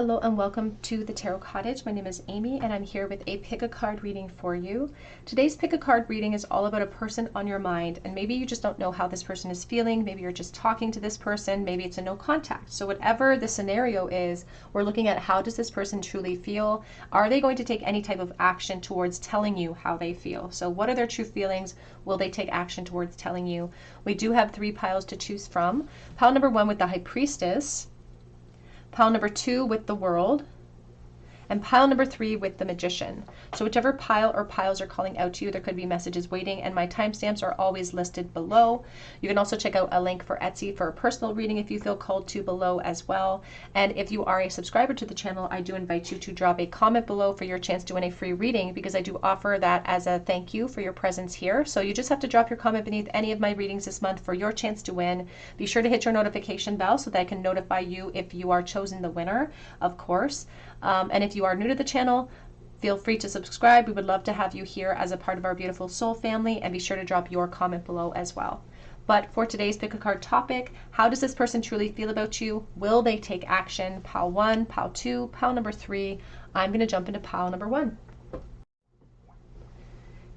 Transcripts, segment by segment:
Hello and welcome to the Tarot Cottage. My name is Amy and I'm here with a pick a card reading for you. Today's pick a card reading is all about a person on your mind, and maybe you just don't know how this person is feeling. Maybe you're just talking to this person. Maybe it's a no contact. So whatever the scenario is, we're looking at how does this person truly feel? Are they going to take any type of action towards telling you how they feel? So what are their true feelings? Will they take action towards telling you? We do have 3 piles to choose from. Pile number 1 with the High Priestess. Pile number 2 with the World, and pile number 3 with the Magician. So whichever pile or piles are calling out to you, there could be messages waiting, and my timestamps are always listed below. You can also check out a link for Etsy for a personal reading if you feel called to below as well. And if you are a subscriber to the channel, I do invite you to drop a comment below for your chance to win a free reading, because I do offer that as a thank you for your presence here. So you just have to drop your comment beneath any of my readings this month for your chance to win. Be sure to hit your notification bell so that I can notify you if you are chosen the winner, of course. And if you are new to the channel, feel free to subscribe. We would love to have you here as a part of our beautiful soul family, and be sure to drop your comment below as well. But for today's pick a card topic, how does this person truly feel about you? Will they take action? Pile 1, pile 2, pile number 3. I'm going to jump into pile number 1.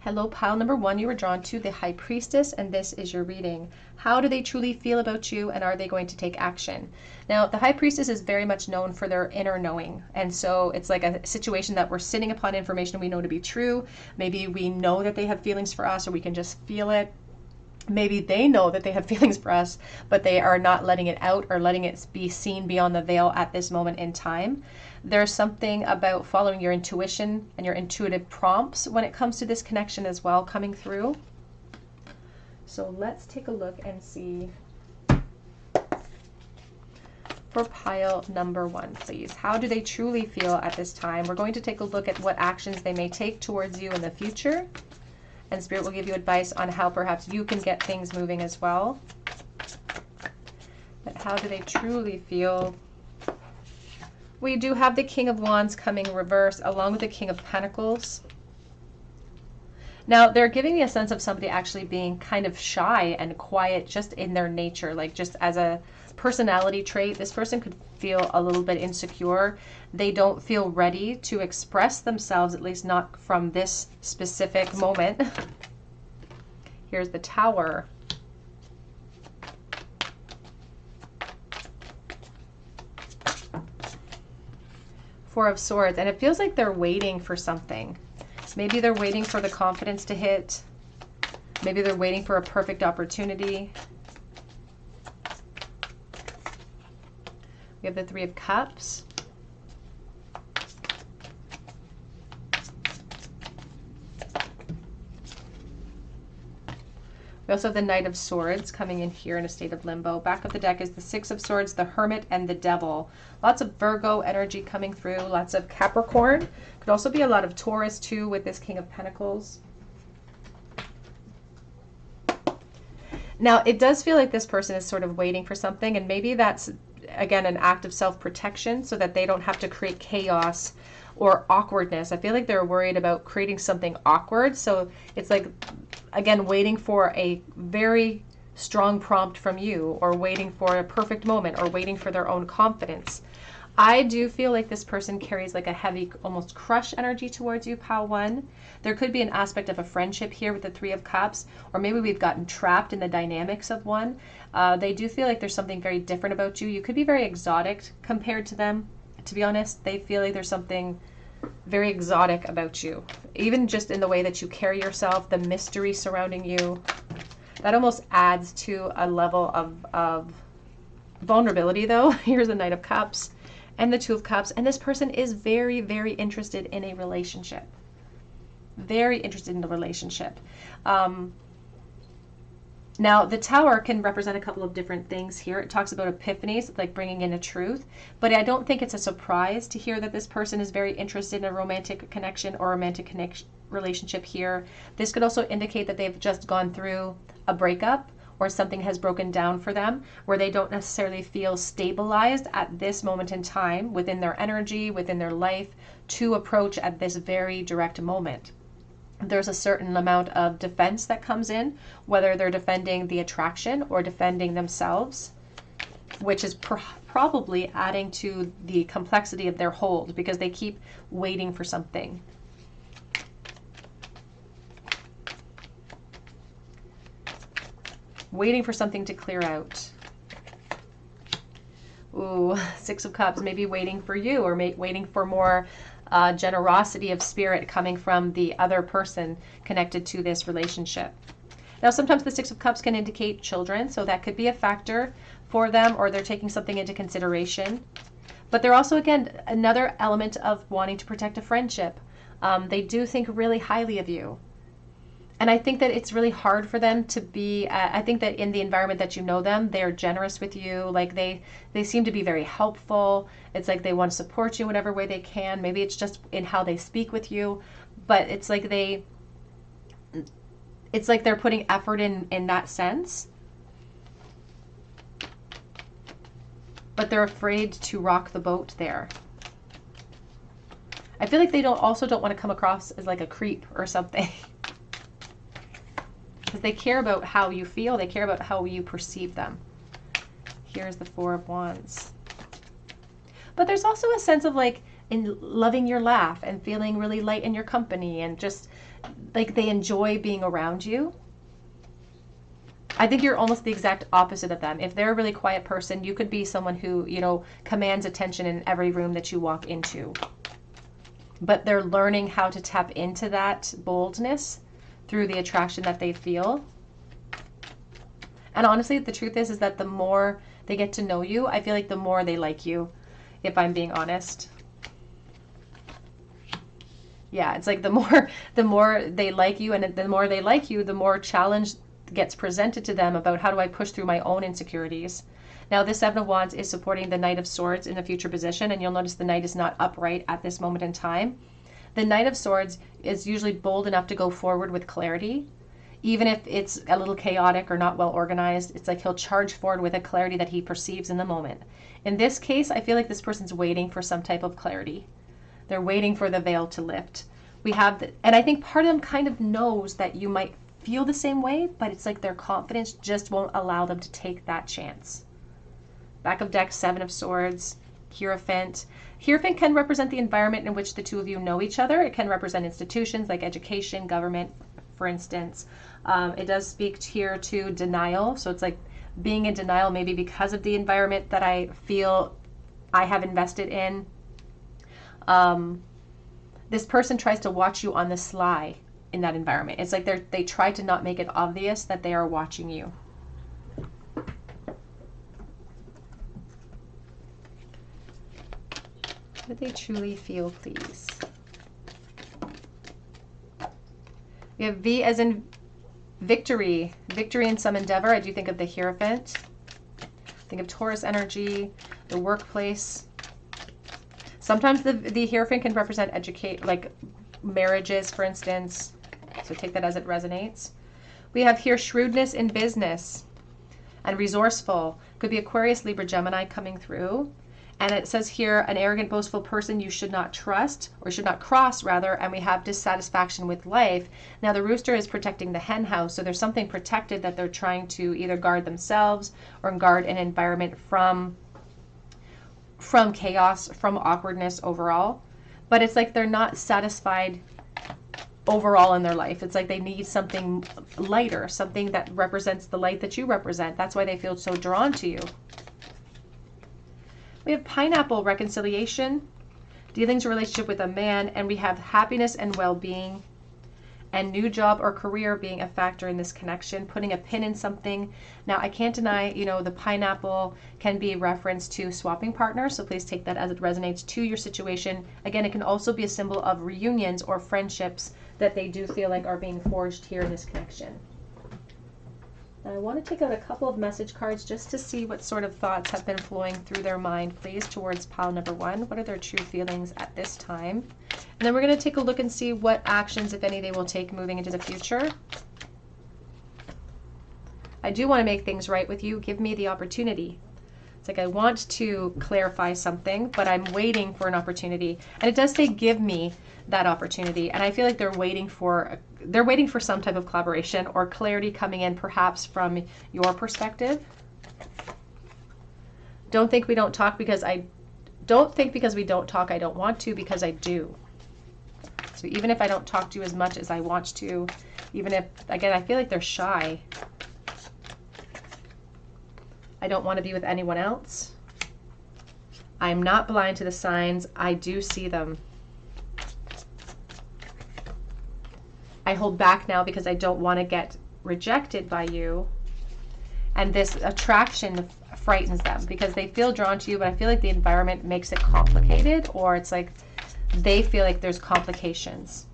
Hello, pile number 1, you were drawn to the High Priestess, and this is your reading. How do they truly feel about you, and are they going to take action? Now, the High Priestess is very much known for their inner knowing, and so it's like a situation that we're sitting upon information we know to be true. Maybe we know that they have feelings for us, or we can just feel it. Maybe they know that they have feelings for us, but they are not letting it out or letting it be seen beyond the veil at this moment in time. There's something about following your intuition and your intuitive prompts when it comes to this connection as well coming through. So let's take a look and see for pile number 1, please. How do they truly feel at this time? We're going to take a look at what actions they may take towards you in the future. And Spirit will give you advice on how perhaps you can get things moving as well. But how do they truly feel? We do have the King of Wands coming reverse along with the King of Pentacles. Now, they're giving me a sense of somebody actually being kind of shy and quiet just in their nature, like just as a personality trait. This person could feel a little bit insecure. They don't feel ready to express themselves, at least not from this specific moment. Here's the Tower. Four of Swords, and it feels like they're waiting for something. Maybe they're waiting for the confidence to hit. Maybe they're waiting for a perfect opportunity. We have the Three of Cups. We also have the Knight of Swords coming in here in a state of limbo. Back of the deck is the Six of Swords, the Hermit, and the Devil. Lots of Virgo energy coming through, lots of Capricorn. Could also be a lot of Taurus too with this King of Pentacles. Now, it does feel like this person is sort of waiting for something, and maybe that's, again, an act of self-protection so that they don't have to create chaos or awkwardness. I feel like they're worried about creating something awkward. So it's like, again, waiting for a very strong prompt from you, or waiting for a perfect moment, or waiting for their own confidence. I do feel like this person carries like a heavy, almost crush energy towards you, pile 1. There could be an aspect of a friendship here with the Three of Cups, or maybe we've gotten trapped in the dynamics of one. They do feel like there's something very different about you. You could be very exotic compared to them. To be honest, they feel like there's something very exotic about you. Even just in the way that you carry yourself, the mystery surrounding you. That almost adds to a level of vulnerability though. Here's the Knight of Cups and the Two of Cups. And this person is very, very interested in a relationship. Very interested in a relationship. Now, the Tower can represent a couple of different things here. It talks about epiphanies, like bringing in a truth. But I don't think it's a surprise to hear that this person is very interested in a romantic connection or romantic relationship here. This could also indicate that they've just gone through a breakup, or something has broken down for them, where they don't necessarily feel stabilized at this moment in time within their energy, within their life, to approach at this very direct moment. There's a certain amount of defense that comes in, whether they're defending the attraction or defending themselves, which is probably adding to the complexity of their hold because they keep waiting for something. Waiting for something to clear out. Ooh, Six of Cups, maybe waiting for you, or waiting for more generosity of spirit coming from the other person connected to this relationship. Now, sometimes the Six of Cups can indicate children, so that could be a factor for them, or they're taking something into consideration. But they're also, again, another element of wanting to protect a friendship. They do think really highly of you. And I think that it's really hard for them to be, I think that in the environment that you know them, they're generous with you. Like they seem to be very helpful. It's like they want to support you in whatever way they can. Maybe it's just in how they speak with you, but it's like they're putting effort in that sense. But they're afraid to rock the boat there. I feel like they also don't want to come across as like a creep or something. Because they care about how you feel. They care about how you perceive them. Here's the Four of Wands. But there's also a sense of like in loving your laugh and feeling really light in your company, and just like they enjoy being around you. I think you're almost the exact opposite of them. If they're a really quiet person, you could be someone who, you know, commands attention in every room that you walk into. But they're learning how to tap into that boldness through the attraction that they feel. And honestly, the truth is that the more they get to know you, I feel like the more they like you, if I'm being honest. Yeah, it's like the more they like you, and the more they like you, the more challenge gets presented to them about how do I push through my own insecurities. Now, this Seven of Wands is supporting the Knight of Swords in the future position, and you'll notice the Knight is not upright at this moment in time. The Knight of Swords is usually bold enough to go forward with clarity. Even if it's a little chaotic or not well organized, it's like he'll charge forward with a clarity that he perceives in the moment. In this case, I feel like this person's waiting for some type of clarity. They're waiting for the veil to lift. And I think part of them kind of knows that you might feel the same way, but it's like their confidence just won't allow them to take that chance. Back of deck, Seven of Swords, Hierophant. Hierophant can represent the environment in which the two of you know each other. It can represent institutions like education, government, for instance. It does speak here to denial. So it's like being in denial maybe because of the environment that I feel I have invested in. This person tries to watch you on the sly in that environment. It's like they try to not make it obvious that they are watching you. What do they truly feel, please? We have V as in victory. Victory in some endeavor. I do think of the Hierophant. Think of Taurus energy, the workplace. Sometimes the Hierophant can represent like marriages, for instance. So take that as it resonates. We have here shrewdness in business and resourceful. Could be Aquarius, Libra, Gemini coming through. And it says here, an arrogant, boastful person you should not trust, or should not cross, rather, and we have dissatisfaction with life. Now, the rooster is protecting the hen house, so there's something protected that they're trying to either guard themselves or guard an environment from chaos, from awkwardness overall. But it's like they're not satisfied overall in their life. It's like they need something lighter, something that represents the light that you represent. That's why they feel so drawn to you. We have pineapple, reconciliation, dealings or relationship with a man, and we have happiness and well-being, and new job or career being a factor in this connection, putting a pin in something. Now, I can't deny, the pineapple can be reference to swapping partners, so please take that as it resonates to your situation. Again, it can also be a symbol of reunions or friendships that they do feel like are being forged here in this connection. Now, I want to take out a couple of message cards just to see what sort of thoughts have been flowing through their mind, please, towards pile number one. What are their true feelings at this time? And then we're going to take a look and see what actions, if any, they will take moving into the future. I do want to make things right with you. Give me the opportunity. It's like I want to clarify something, but I'm waiting for an opportunity. And it does say give me that opportunity. And I feel like they're waiting for some type of collaboration or clarity coming in perhaps from your perspective. Don't think we don't talk because I don't think because we don't talk I don't want to, because I do. So even if I don't talk to you as much as I want to, even if, again, I feel like they're shy. I don't want to be with anyone else. I'm not blind to the signs. I do see them. I hold back now because I don't want to get rejected by you. And this attraction frightens them because they feel drawn to you, but I feel like the environment makes it complicated, or it's like they feel like there's complications.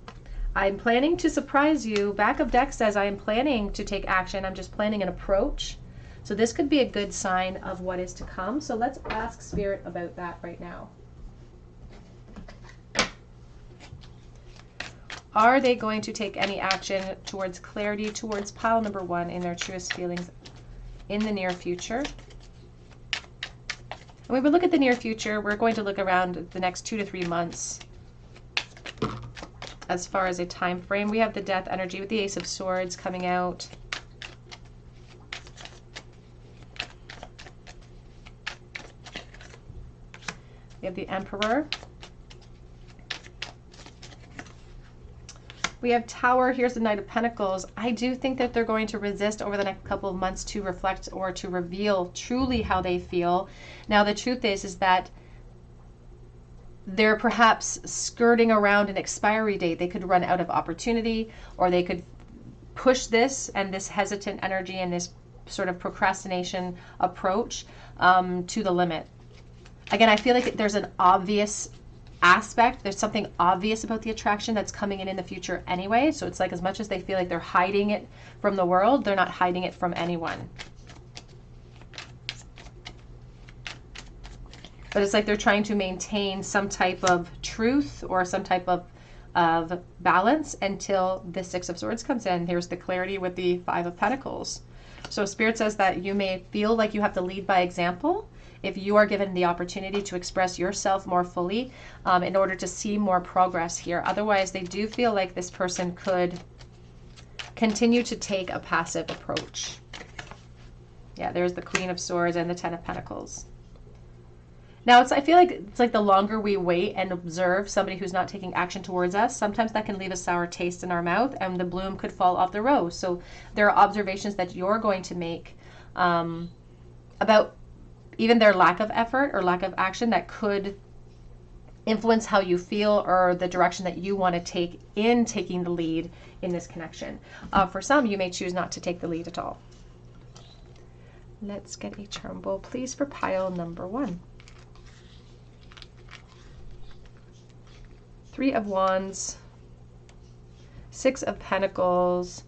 I'm planning to surprise you. Back of deck says I am planning to take action. I'm just planning an approach. So this could be a good sign of what is to come. So let's ask Spirit about that right now. Are they going to take any action towards clarity, towards pile number 1 in their truest feelings in the near future? And when we look at the near future, we're going to look around the next 2 to 3 months. As far as a time frame, we have the death energy with the Ace of Swords coming out. We have the Emperor. We have Tower. Here's the Knight of Pentacles. I do think that they're going to resist over the next couple of months to reflect or to reveal truly how they feel. Now, the truth is that they're perhaps skirting around an expiry date. They could run out of opportunity, or they could push this and this hesitant energy and this sort of procrastination approach to the limit. Again, I feel like there's an obvious aspect. There's something obvious about the attraction that's coming in the future anyway. So it's like as much as they feel like they're hiding it from the world, they're not hiding it from anyone. But it's like they're trying to maintain some type of truth or some type of balance until the Six of Swords comes in. Here's the clarity with the Five of Pentacles. So Spirit says that you may feel like you have to lead by example if you are given the opportunity to express yourself more fully in order to see more progress here. Otherwise, they do feel like this person could continue to take a passive approach. Yeah, there's the Queen of Swords and the Ten of Pentacles. Now, I feel like it's like the longer we wait and observe somebody who's not taking action towards us, sometimes that can leave a sour taste in our mouth and the bloom could fall off the rose. So there are observations that you're going to make about even their lack of effort or lack of action that could influence how you feel or the direction that you want to take in taking the lead in this connection. For some, you may choose not to take the lead at all. Let's get a charm bowl, please, for pile number 1. 3 of Wands, 6 of Pentacles,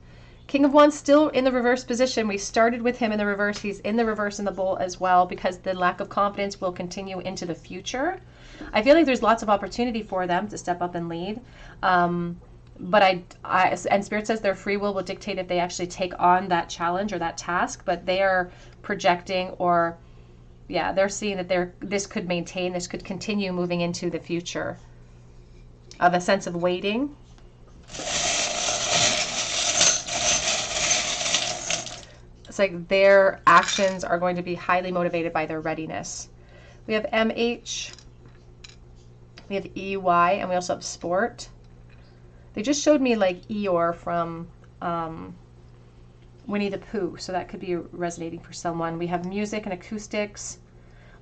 King of Wands still in the reverse position. We started with him in the reverse. He's in the reverse in the bowl as well because the lack of confidence will continue into the future. I feel like there's lots of opportunity for them to step up and lead. But and Spirit says their free will dictate if they actually take on that challenge or that task, but they are projecting or, yeah, they're seeing that this could maintain, this could continue moving into the future of a sense of waiting. It's like their actions are going to be highly motivated by their readiness. We have MH, we have EY, and we also have Sport. They just showed me like Eeyore from Winnie the Pooh, so that could be resonating for someone. We have music and acoustics.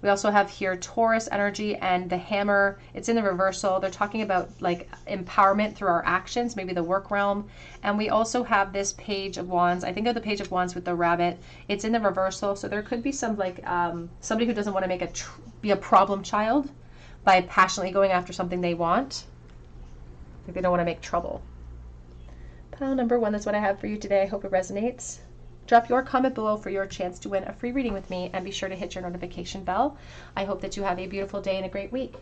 We also have here Taurus energy and the hammer. It's in the reversal. They're talking about like empowerment through our actions, maybe the work realm. And we also have this Page of Wands. I think of the Page of Wands with the rabbit. It's in the reversal. So there could be some like somebody who doesn't want to be a problem child by passionately going after something they want. Like they don't want to make trouble. Pile number 1, that's what I have for you today. I hope it resonates. Drop your comment below for your chance to win a free reading with me, and be sure to hit your notification bell. I hope that you have a beautiful day and a great week.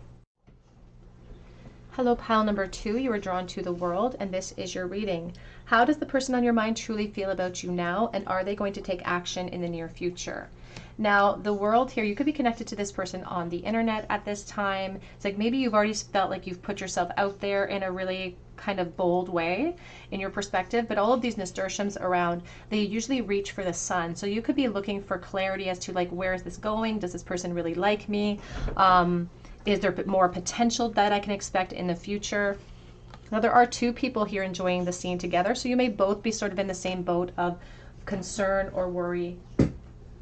Hello, pile number 2. You are drawn to the World, and this is your reading. How does the person on your mind truly feel about you now, and are they going to take action in the near future? Now, the World here, you could be connected to this person on the internet at this time. It's like maybe you've already felt like you've put yourself out there in a really kind of bold way in your perspective, but all of these nasturtiums around, they usually reach for the sun. So you could be looking for clarity as to like, where is this going? Does this person really like me? Is there more potential that I can expect in the future? Now there are two people here enjoying the scene together, so you may both be sort of in the same boat of concern or worry.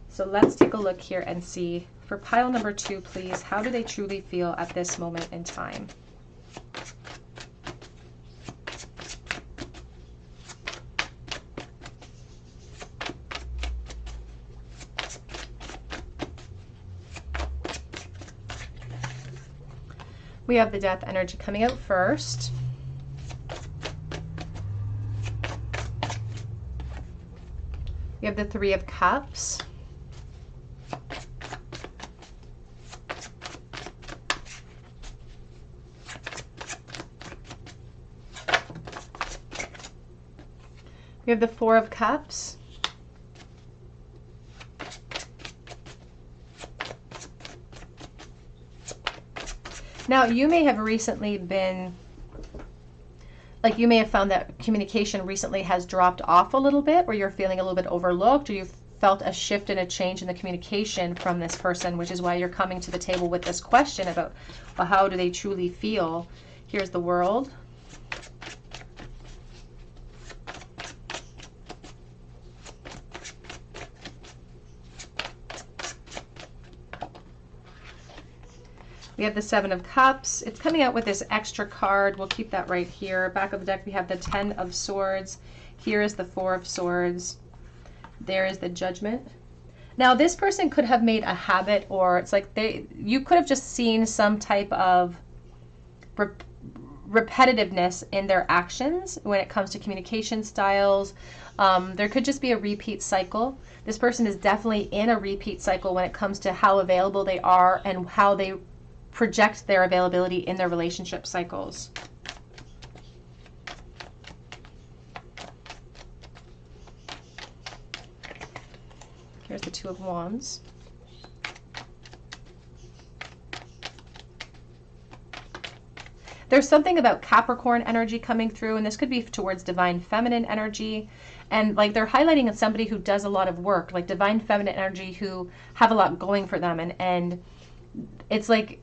So let's take a look here and see, for pile number 2, please, how do they truly feel at this moment in time? We have the Death energy coming out first. We have the Three of Cups. We have the Four of Cups. Now, you may have recently been, like you may have found that communication recently has dropped off a little bit, or you're feeling a little bit overlooked, or you've felt a shift and a change in the communication from this person, which is why you're coming to the table with this question about, well, how do they truly feel? Here's the World. We have the Seven of Cups. It's coming out with this extra card. We'll keep that right here. Back of the deck, we have the Ten of Swords. Here is the Four of Swords. There is the Judgment. Now, this person could have made a habit, or it's like you could have just seen some type of repetitiveness in their actions when it comes to communication styles. There could just be a repeat cycle. This person is definitely in a repeat cycle when it comes to how available they are and how they project their availability in their relationship cycles. Here's the Two of Wands. There's something about Capricorn energy coming through, and this could be towards divine feminine energy. And like they're highlighting somebody who does a lot of work, like divine feminine energy, who have a lot going for them. And it's like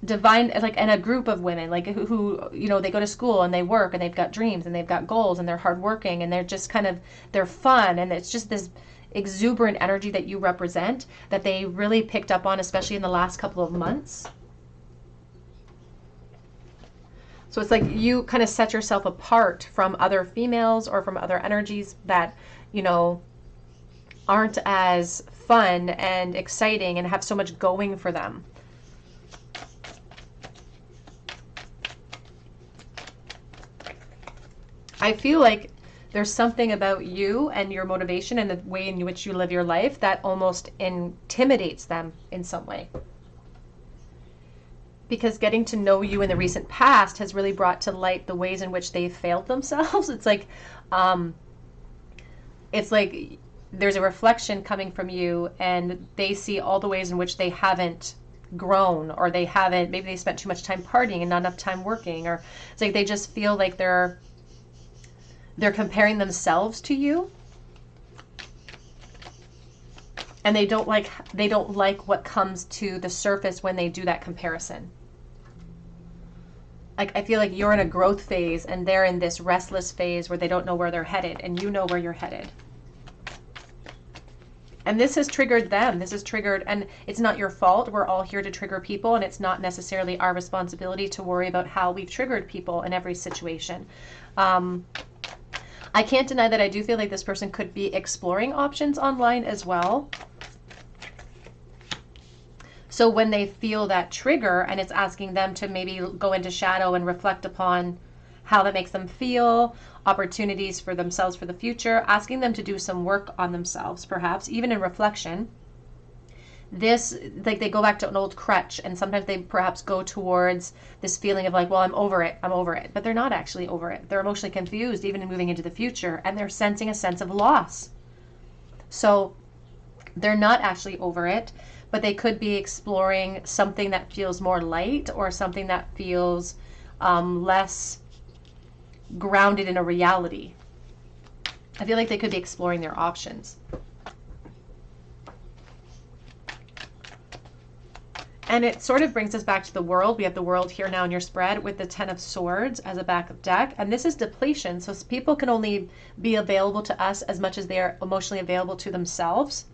divine, like, and a group of women like who you know, they go to school and they work and they've got dreams and they've got goals and they're hardworking and they're just kind of, they're fun, and it's just this exuberant energy that you represent that they really picked up on, especially in the last couple of months. So it's like you kind of set yourself apart from other females or from other energies that, you know, aren't as fun and exciting and have so much going for them. I feel like there's something about you and your motivation and the way in which you live your life that almost intimidates them in some way. Because getting to know you in the recent past has really brought to light the ways in which they've failed themselves. It's like there's a reflection coming from you, and they see all the ways in which they haven't grown, or they haven't, maybe they spent too much time partying and not enough time working, or it's like they just feel like they're comparing themselves to you, and they don't like what comes to the surface when they do that comparison. Like, I feel like you're in a growth phase and they're in this restless phase where they don't know where they're headed, and you know where you're headed. And this has triggered them. This has triggered, and it's not your fault. We're all here to trigger people, and it's not necessarily our responsibility to worry about how we've triggered people in every situation. I can't deny that I do feel like this person could be exploring options online as well. So when they feel that trigger and it's asking them to maybe go into shadow and reflect upon how that makes them feel, opportunities for themselves for the future, asking them to do some work on themselves, perhaps, even in reflection. This, like, they go back to an old crutch, and sometimes they perhaps go towards this feeling of like, well, I'm over it, but they're not actually over it. They're emotionally confused, even in moving into the future, and they're sensing a sense of loss. So they're not actually over it, but they could be exploring something that feels more light, or something that feels less grounded in a reality. I feel like they could be exploring their options. And it sort of brings us back to the world. We have the world here now in your spread with the 10 of Swords as a backup deck. And this is depletion. So people can only be available to us as much as they are emotionally available to themselves.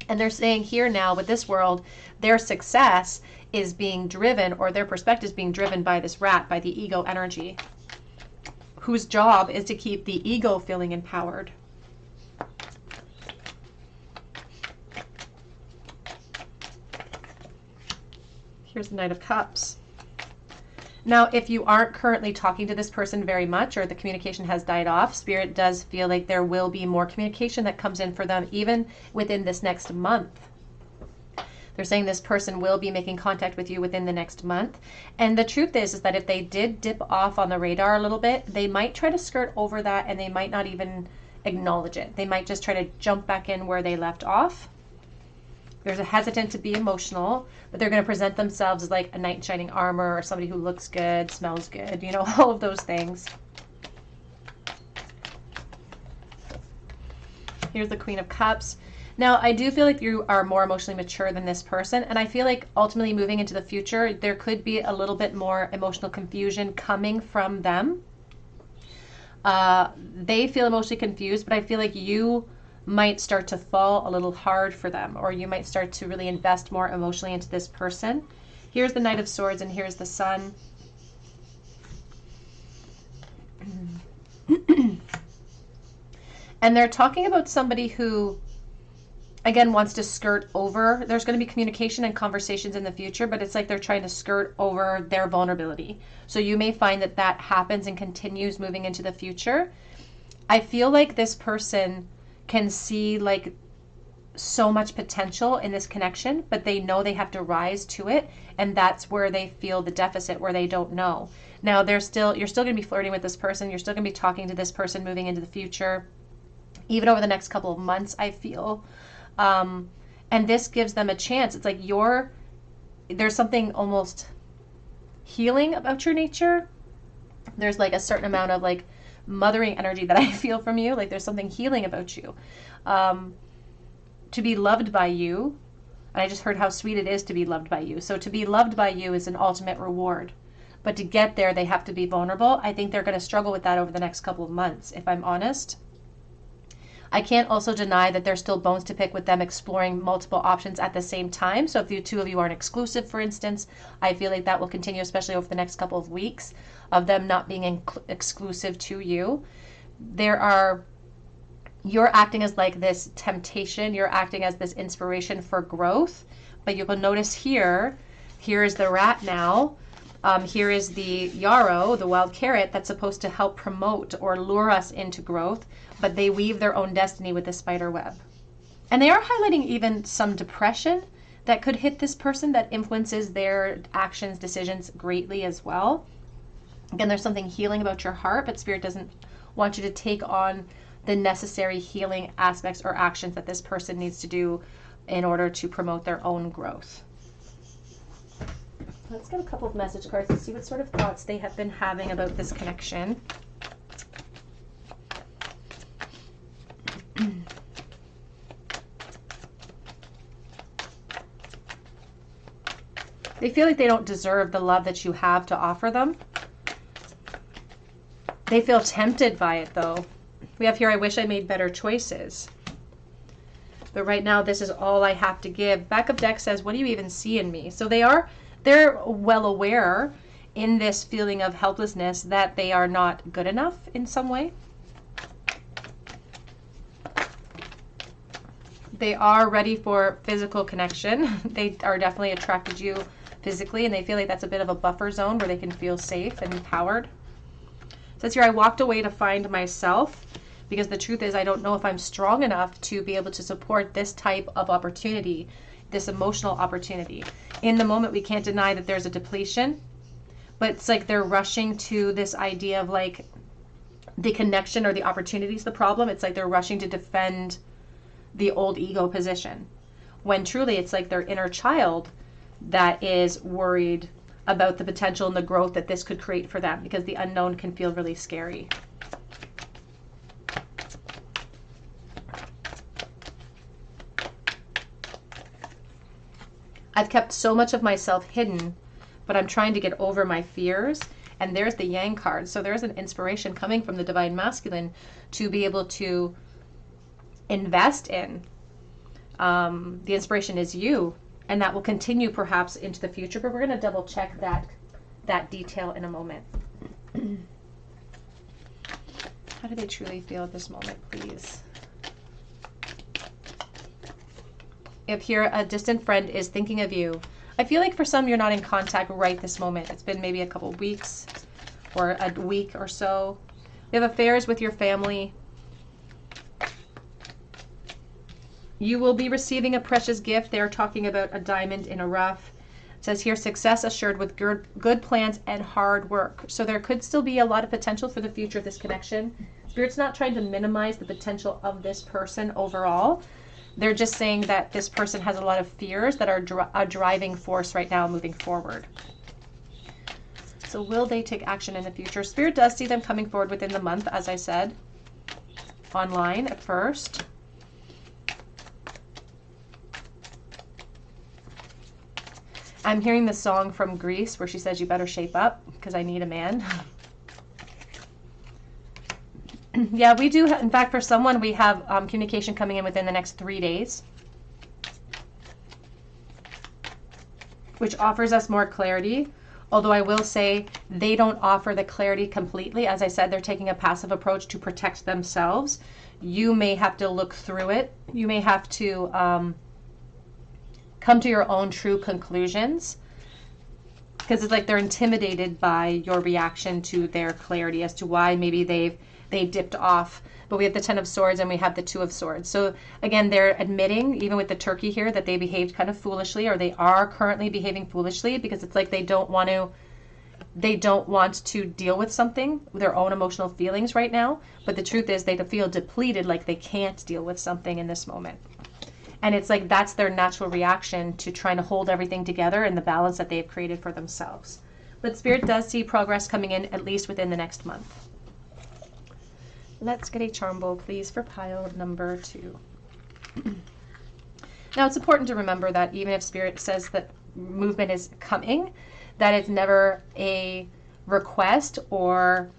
And they're saying here now with this world, their success is being driven, or their perspective is being driven by this rat, by the ego energy, whose job is to keep the ego feeling empowered. Here's the Knight of Cups. Now, if you aren't currently talking to this person very much, or the communication has died off, Spirit does feel like there will be more communication that comes in for them even within this next month. They're saying this person will be making contact with you within the next month. And the truth is that if they did dip off on the radar a little bit, they might try to skirt over that, and they might not even acknowledge it. They might just try to jump back in where they left off. There's a hesitant to be emotional, but they're going to present themselves as like a knight in shining armor, or somebody who looks good, smells good, you know, all of those things. Here's the Queen of Cups. Now, I do feel like you are more emotionally mature than this person, and I feel like ultimately moving into the future, there could be a little bit more emotional confusion coming from them. They feel emotionally confused, but I feel like you might start to fall a little hard for them, or you might start to really invest more emotionally into this person. Here's the Knight of Swords, and here's the Sun. And they're talking about somebody who, again, wants to skirt over. There's going to be communication and conversations in the future, but it's like they're trying to skirt over their vulnerability. So you may find that that happens and continues moving into the future. I feel like this person can see like so much potential in this connection, but they know they have to rise to it, and that's where they feel the deficit, where they don't know. Now you're still going to be flirting with this person, you're still going to be talking to this person moving into the future, even over the next couple of months, I feel. And this gives them a chance. It's like there's something almost healing about your nature. There's like a certain amount of like mothering energy that I feel from you. Like there's something healing about you. To be loved by you, and I just heard how sweet it is to be loved by you. So to be loved by you is an ultimate reward. But to get there, they have to be vulnerable. I think they're going to struggle with that over the next couple of months, if I'm honest. I can't also deny that there's still bones to pick with them exploring multiple options at the same time. So if the two of you aren't exclusive, for instance, I feel like that will continue, especially over the next couple of weeks, of them not being exclusive to you. You're acting as like this temptation, you're acting as this inspiration for growth, but you will notice here is the rat now. Here is the yarrow, the wild carrot, that's supposed to help promote or lure us into growth, but they weave their own destiny with the spider web. And they are highlighting even some depression that could hit this person that influences their actions, decisions greatly as well. Again, there's something healing about your heart, but Spirit doesn't want you to take on the necessary healing aspects or actions that this person needs to do in order to promote their own growth. Let's get a couple of message cards to see what sort of thoughts they have been having about this connection. They feel like they don't deserve the love that you have to offer them. They feel tempted by it, though. We have here, I wish I made better choices. But right now, this is all I have to give. Backup deck says, what do you even see in me? So they're well aware in this feeling of helplessness that they are not good enough in some way. They are ready for physical connection. They are definitely attracted to you physically, and they feel like that's a bit of a buffer zone where they can feel safe and empowered. It says here, I walked away to find myself, because the truth is I don't know if I'm strong enough to be able to support this type of opportunity, this emotional opportunity. In the moment, we can't deny that there's a depletion, but it's like they're rushing to this idea of like the connection or the opportunity is the problem. It's like they're rushing to defend the old ego position, when truly it's like their inner child that is worried about the potential and the growth that this could create for them, because the unknown can feel really scary. I've kept so much of myself hidden, but I'm trying to get over my fears. And there's the Yang card. So there's an inspiration coming from the Divine Masculine to be able to invest in. The inspiration is you, and that will continue perhaps into the future, but we're going to double check that detail in a moment. How do they truly feel at this moment, please? If here a distant friend is thinking of you, I feel like for some you're not in contact right this moment. It's been maybe a couple weeks or a week or so. You have affairs with your family. You will be receiving a precious gift. They're talking about a diamond in a rough. It says here, success assured with good plans and hard work. So there could still be a lot of potential for the future of this connection. Spirit's not trying to minimize the potential of this person overall. They're just saying that this person has a lot of fears that are a driving force right now moving forward. So will they take action in the future? Spirit does see them coming forward within the month, as I said, online at first. I'm hearing the song from Greece where she says, you better shape up because I need a man. Yeah, we do. In fact, for someone, we have communication coming in within the next 3 days, which offers us more clarity. Although I will say they don't offer the clarity completely. As I said, they're taking a passive approach to protect themselves. You may have to look through it. You may have to come to your own true conclusions, because it's like they're intimidated by your reaction to their clarity as to why maybe they dipped off. But we have the 10 of Swords and we have the 2 of Swords. So again, they're admitting, even with the turkey here, that they behaved kind of foolishly, or they are currently behaving foolishly, because it's like they don't want to deal with something, their own emotional feelings right now. But the truth is they feel depleted, like they can't deal with something in this moment. And it's like that's their natural reaction to trying to hold everything together in the balance that they've created for themselves. But Spirit does see progress coming in at least within the next month. Let's get a charm bowl, please, for pile number 2. Now, it's important to remember that even if Spirit says that movement is coming, that it's never a request or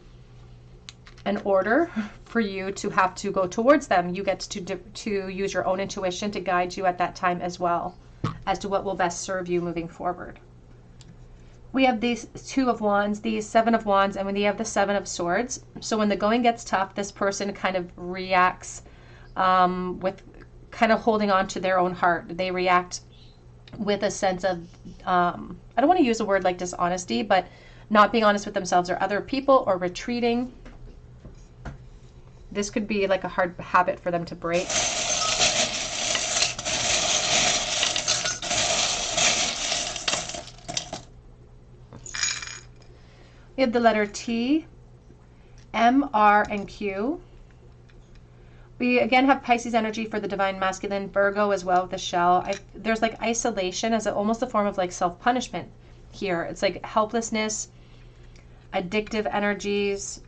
an order for you to have to go towards them. You get to use your own intuition to guide you at that time as well as to what will best serve you moving forward. We have these 2 of Wands, these 7 of Wands, and we have the 7 of Swords. So when the going gets tough, this person kind of reacts with kind of holding on to their own heart. They react with a sense of, I don't want to use a word like dishonesty, but not being honest with themselves or other people, or retreating. This could be like a hard habit for them to break. We have the letter T, M, R, and Q. We again have Pisces energy for the Divine Masculine, Virgo as well with the shell. There's like isolation as almost a form of like self-punishment here. It's like helplessness, addictive energies.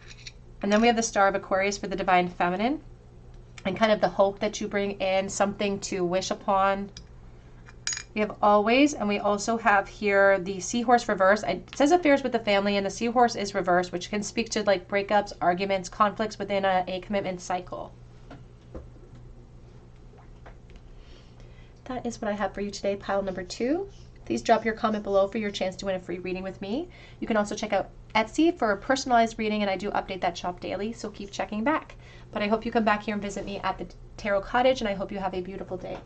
And then we have the Star of Aquarius for the Divine Feminine, and kind of the hope that you bring in, something to wish upon. We have Always, and we also have here the Seahorse reverse. It says affairs with the family, and the Seahorse is reversed, which can speak to like breakups, arguments, conflicts within a commitment cycle. That is what I have for you today, pile number 2. Please drop your comment below for your chance to win a free reading with me. You can also check out Etsy for a personalized reading, and I do update that shop daily, so keep checking back. But I hope you come back here and visit me at the Tarot Cottage, and I hope you have a beautiful day.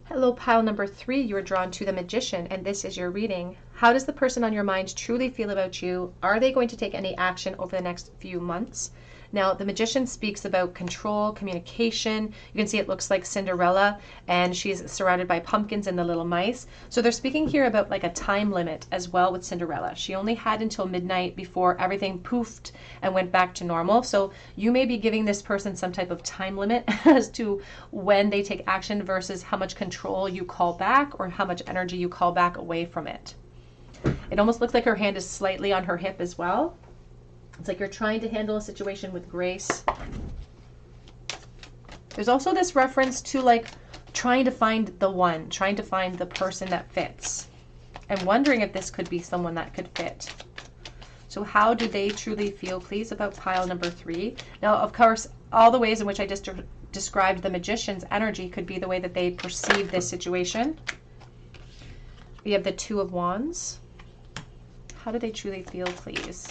Hello, pile number 3. You are drawn to the Magician, and this is your reading. How does the person on your mind truly feel about you? Are they going to take any action over the next few months? Now, the Magician speaks about control, communication. You can see it looks like Cinderella, and she's surrounded by pumpkins and the little mice. So they're speaking here about like a time limit as well with Cinderella. She only had until midnight before everything poofed and went back to normal. So you may be giving this person some type of time limit as to when they take action versus how much control you call back or how much energy you call back away from it. It almost looks like her hand is slightly on her hip as well. It's like you're trying to handle a situation with grace. There's also this reference to like trying to find the one, trying to find the person that fits. I'm wondering if this could be someone that could fit. So how do they truly feel, please, about pile number 3? Now, of course, all the ways in which I just described the Magician's energy could be the way that they perceive this situation. We have the 2 of Wands. How do they truly feel, please?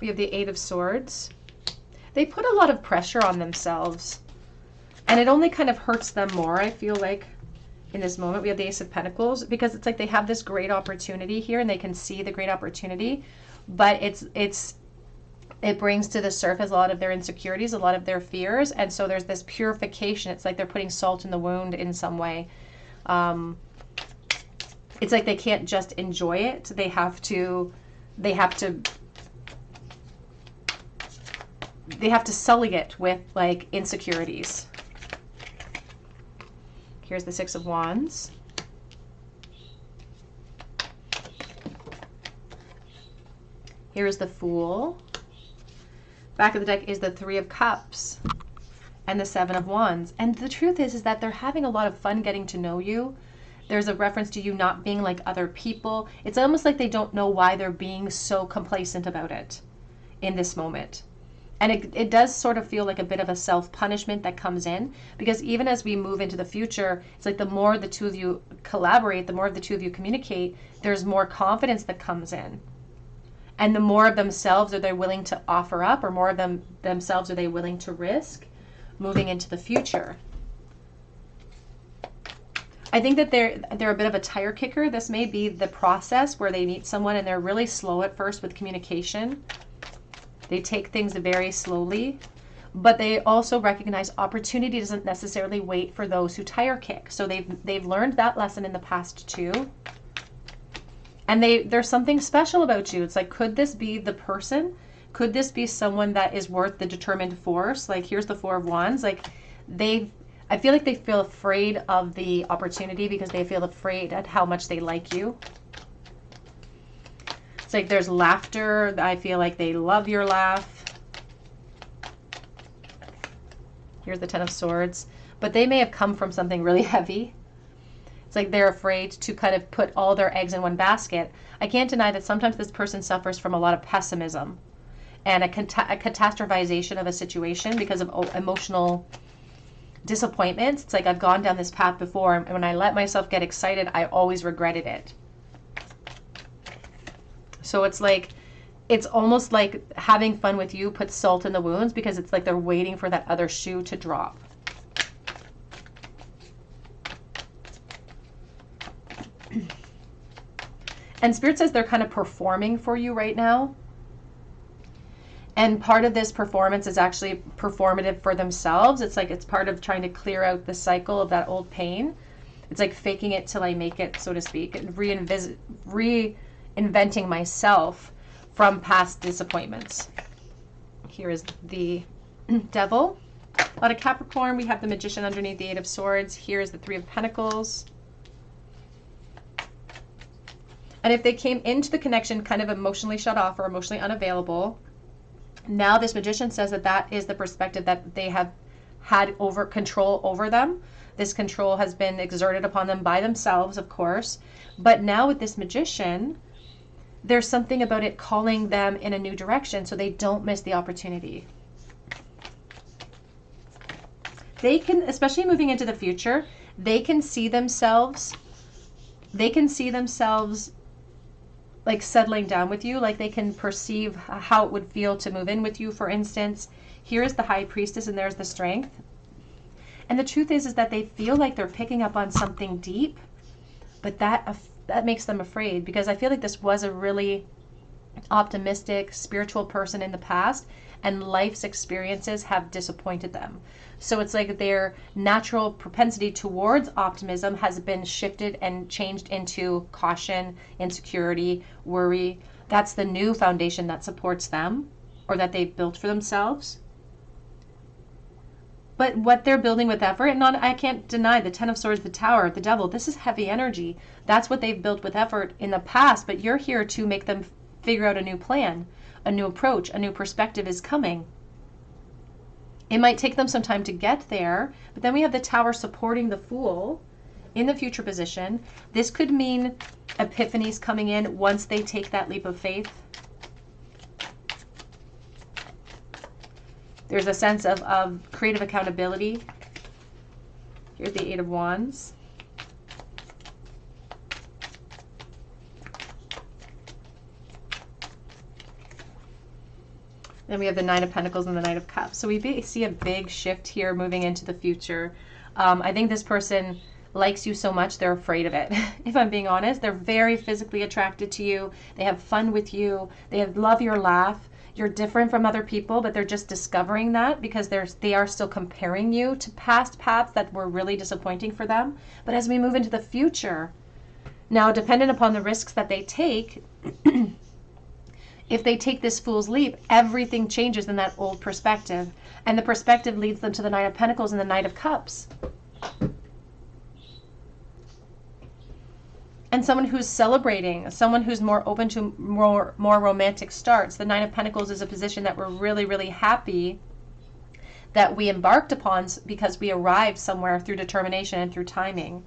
We have the 8 of Swords. They put a lot of pressure on themselves, and it only kind of hurts them more, I feel like, in this moment. We have the Ace of Pentacles, because it's like they have this great opportunity here, and they can see the great opportunity, but it brings to the surface a lot of their insecurities, a lot of their fears, and so there's this purification. It's like they're putting salt in the wound in some way. It's like they can't just enjoy it. They have to sully it with like insecurities. Here's the 6 of Wands. Here's the Fool. Back of the deck is the 3 of Cups and the 7 of Wands. And the truth is that they're having a lot of fun getting to know you. There's a reference to you not being like other people. It's almost like they don't know why they're being so complacent about it in this moment. And it does sort of feel like a bit of a self-punishment that comes in, because even as we move into the future, it's like the more the 2 of you collaborate, the more the 2 of you communicate, there's more confidence that comes in. And the more of themselves are they willing to offer up, or more of themselves are they willing to risk moving into the future. I think that they're a bit of a tire kicker. This may be the process where they meet someone and they're really slow at first with communication. They take things very slowly, but they also recognize opportunity doesn't necessarily wait for those who tire kick. So they've learned that lesson in the past too. And there's something special about you. It's like, could this be the person? Could this be someone that is worth the determined force? Like, here's the 4 of Wands. Like, I feel like they feel afraid of the opportunity because they feel afraid at how much they like you. It's like there's laughter. I feel like they love your laugh. Here's the 10 of Swords. But they may have come from something really heavy. It's like they're afraid to kind of put all their eggs in one basket. I can't deny that sometimes this person suffers from a lot of pessimism and a catastrophization of a situation because of emotional disappointments. It's like I've gone down this path before, and when I let myself get excited, I always regretted it. So it's like, it's almost like having fun with you puts salt in the wounds, because it's like they're waiting for that other shoe to drop. And Spirit says they're kind of performing for you right now. And part of this performance is actually performative for themselves. It's like it's part of trying to clear out the cycle of that old pain. It's like faking it till I make it, so to speak, and reinventing myself from past disappointments. Here is the Devil. A lot of Capricorn. We have the Magician underneath the 8 of Swords. Here is the 3 of Pentacles. And if they came into the connection kind of emotionally shut off or emotionally unavailable, now this Magician says that that is the perspective that they have had control over them. This control has been exerted upon them by themselves, of course. But now with this Magician, there's something about it calling them in a new direction so they don't miss the opportunity. They can, especially moving into the future, they can see themselves like settling down with you, like they can perceive how it would feel to move in with you, for instance. Here is the High Priestess, and there's the Strength. And the truth is that they feel like they're picking up on something deep, but that that makes them afraid, because I feel like this was a really optimistic, spiritual person in the past, and life's experiences have disappointed them. So it's like their natural propensity towards optimism has been shifted and changed into caution, insecurity, worry. That's the new foundation that supports them, or that they've built for themselves. But what they're building with effort, and I can't deny the Ten of Swords, the Tower, the Devil, this is heavy energy. That's what they've built with effort in the past, but you're here to make them figure out a new plan, a new approach, a new perspective is coming. It might take them some time to get there, but then we have the Tower supporting the Fool in the future position. This could mean epiphanies coming in once they take that leap of faith. There's a sense of creative accountability. Here's the Eight of Wands. Then we have the Nine of Pentacles and the Knight of Cups. So we see a big shift here moving into the future. I think this person likes you so much they're afraid of it. If I'm being honest, they're very physically attracted to you. They have fun with you. They love your laugh. You're different from other people, but they're just discovering that, because they are still comparing you to past paths that were really disappointing for them. But as we move into the future, now dependent upon the risks that they take, if they take this Fool's leap, everything changes in that old perspective. And the perspective leads them to the Nine of Pentacles and the Knight of Cups. And someone who's celebrating, someone who's more open to more romantic starts. The Nine of Pentacles is a position that we're really, really happy that we embarked upon, because we arrived somewhere through determination and through timing.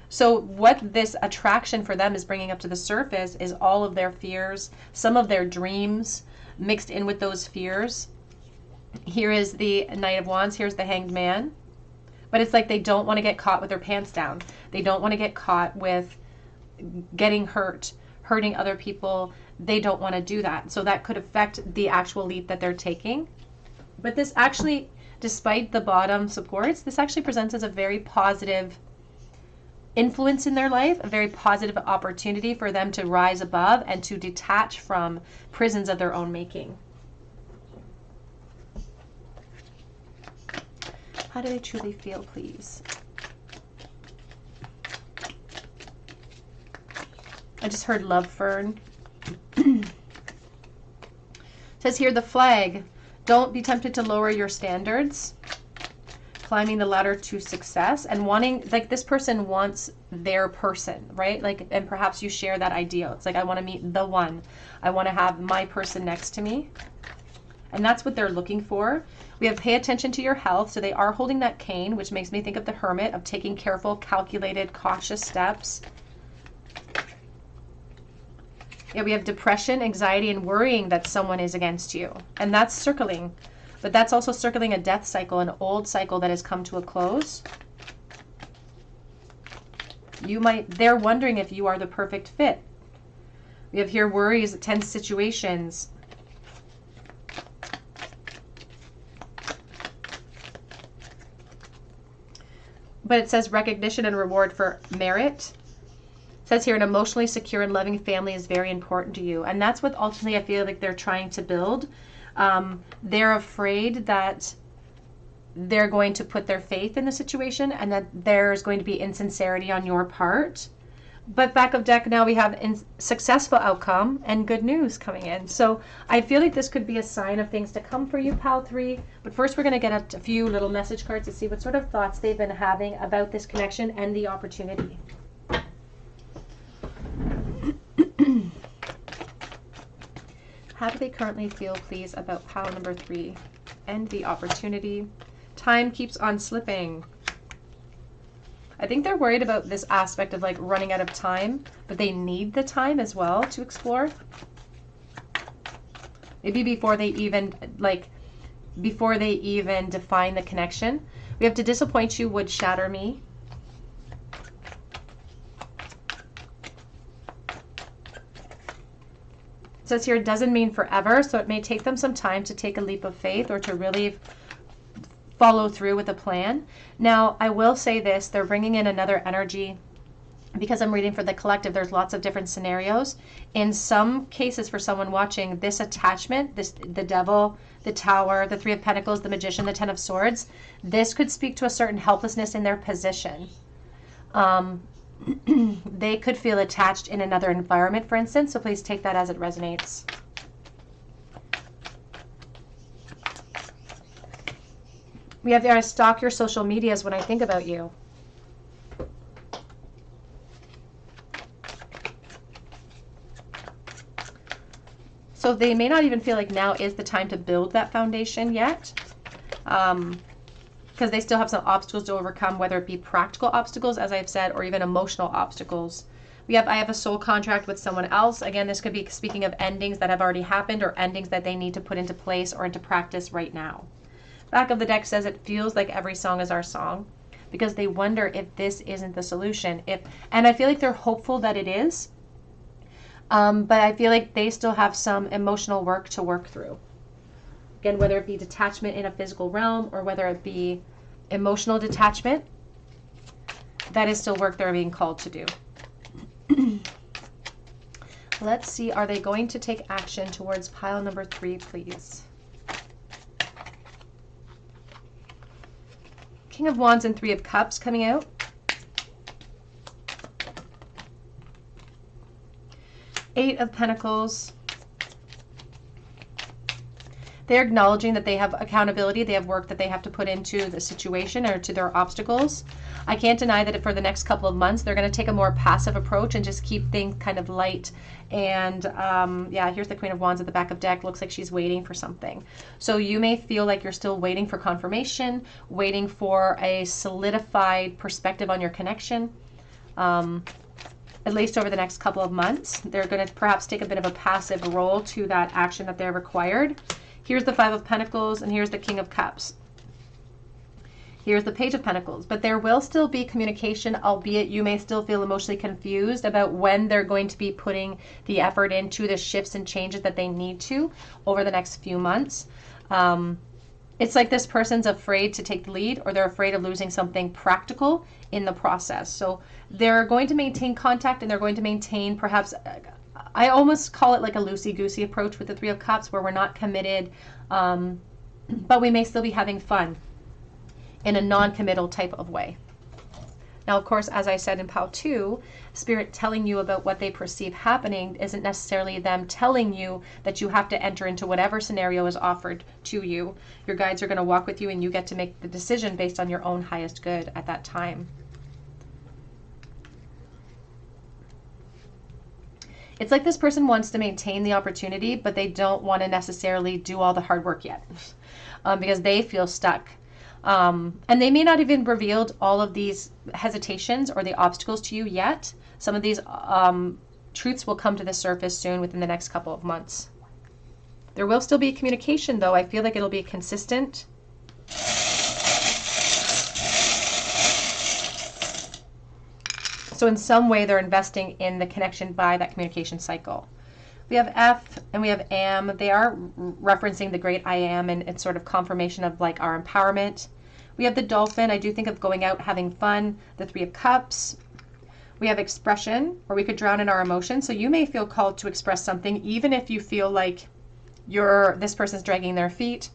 So what this attraction for them is bringing up to the surface is all of their fears, some of their dreams mixed in with those fears. Here is the Knight of Wands, here's the Hanged Man. But it's like they don't want to get caught with their pants down. They don't want to get caught with getting hurt, hurting other people. They don't want to do that. So that could affect the actual leap that they're taking. But this actually, despite the bottom supports, this actually presents as a very positive influence in their life, a very positive opportunity for them to rise above and to detach from prisons of their own making. How do they truly feel, please? I just heard love fern. It says here, the flag. Don't be tempted to lower your standards. Climbing the ladder to success, and wanting, like, this person wants their person, right? Like, and perhaps you share that ideal. It's like, I want to meet the one. I want to have my person next to me. And that's what they're looking for. We have pay attention to your health. So they are holding that cane, which makes me think of the Hermit, of taking careful, calculated, cautious steps. Yeah, we have depression, anxiety, and worrying that someone is against you. And that's circling. But that's also circling a death cycle, an old cycle that has come to a close. They're wondering if you are the perfect fit. We have here worries, tense situations. But it says recognition and reward for merit. It says here, an emotionally secure and loving family is very important to you. And that's what ultimately I feel like they're trying to build. They're afraid that they're going to put their faith in the situation and that there's going to be insincerity on your part. But back of deck now we have successful outcome and good news coming in. So I feel like this could be a sign of things to come for you, Pal 3. But first we're going to get a few little message cards to see what sort of thoughts they've been having about this connection and the opportunity. How do they currently feel, please, about pile number 3 and the opportunity? Time keeps on slipping. I think they're worried about this aspect of like running out of time, but they need the time as well to explore. Maybe before they even define the connection. We have to disappoint you would shatter me. It says here, it doesn't mean forever, so it may take them some time to take a leap of faith or to really follow through with a plan. Now, I will say this, they're bringing in another energy because I'm reading for the collective, there's lots of different scenarios. In some cases, for someone watching, this attachment, the devil, the tower, the 3 of pentacles, the magician, the 10 of swords, this could speak to a certain helplessness in their position. They could feel attached in another environment, for instance, so please take that as it resonates. We have to stalk your social medias when I think about you. So they may not even feel like now is the time to build that foundation yet, because they still have some obstacles to overcome, whether it be practical obstacles, as I've said, or even emotional obstacles. I have a soul contract with someone else. Again, this could be speaking of endings that have already happened or endings that they need to put into place or into practice right now. Back of the deck says it feels like every song is our song, because they wonder if this isn't the solution. And I feel like they're hopeful that it is. But I feel like they still have some emotional work to work through. Again, whether it be detachment in a physical realm or whether it be emotional detachment, that is still work they're being called to do. Let's see, are they going to take action towards pile number 3, please? King of Wands and 3 of Cups coming out. Eight of Pentacles. They're acknowledging that they have accountability, they have work that they have to put into the situation or to their obstacles. I can't deny that for the next couple of months, they're going to take a more passive approach and just keep things kind of light. And yeah, here's the Queen of Wands at the back of deck. Looks like she's waiting for something. So you may feel like you're still waiting for confirmation, waiting for a solidified perspective on your connection. At least over the next couple of months, they're going to perhaps take a bit of a passive role to that action that they're required. Here's the 5 of Pentacles, and here's the King of Cups. Here's the Page of Pentacles. But there will still be communication, albeit you may still feel emotionally confused about when they're going to be putting the effort into the shifts and changes that they need to over the next few months. It's like this person's afraid to take the lead, or they're afraid of losing something practical in the process. So they're going to maintain contact, and they're going to maintain perhaps, I almost call it like a loosey-goosey approach with the 3 of Cups, where we're not committed, but we may still be having fun in a non-committal type of way. Now, of course, as I said in pile 2, Spirit telling you about what they perceive happening isn't necessarily them telling you that you have to enter into whatever scenario is offered to you. Your guides are going to walk with you, and you get to make the decision based on your own highest good at that time. It's like this person wants to maintain the opportunity, but they don't want to necessarily do all the hard work yet because they feel stuck. And they may not even revealed all of these hesitations or the obstacles to you yet. Some of these truths will come to the surface soon within the next couple of months. There will still be communication, though. I feel like it'll be consistent. So in some way, they're investing in the connection by that communication cycle. We have F and we have Am. They are referencing the great I am, and it's sort of confirmation of like our empowerment. We have the Dolphin. I do think of going out, having fun. The 3 of Cups. We have expression, or we could drown in our emotions. So you may feel called to express something, even if you feel like this person's dragging their feet.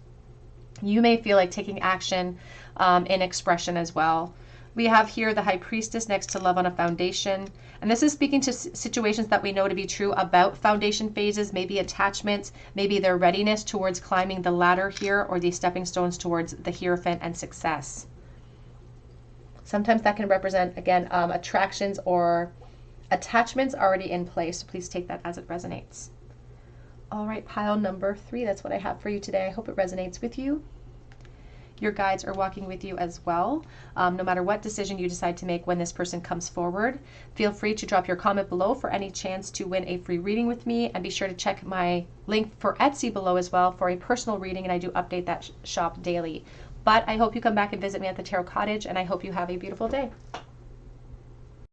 You may feel like taking action in expression as well. We have here the High Priestess next to Love on a Foundation. And this is speaking to situations that we know to be true about foundation phases, maybe attachments, maybe their readiness towards climbing the ladder here, or these stepping stones towards the Hierophant and success. Sometimes that can represent, again, attractions or attachments already in place. So please take that as it resonates. All right, pile number 3. That's what I have for you today. I hope it resonates with you. Your guides are walking with you as well. No matter what decision you decide to make when this person comes forward, feel free to drop your comment below for any chance to win a free reading with me. And be sure to check my link for Etsy below as well for a personal reading. And I do update that shop daily. But I hope you come back and visit me at the Tarot Cottage, and I hope you have a beautiful day.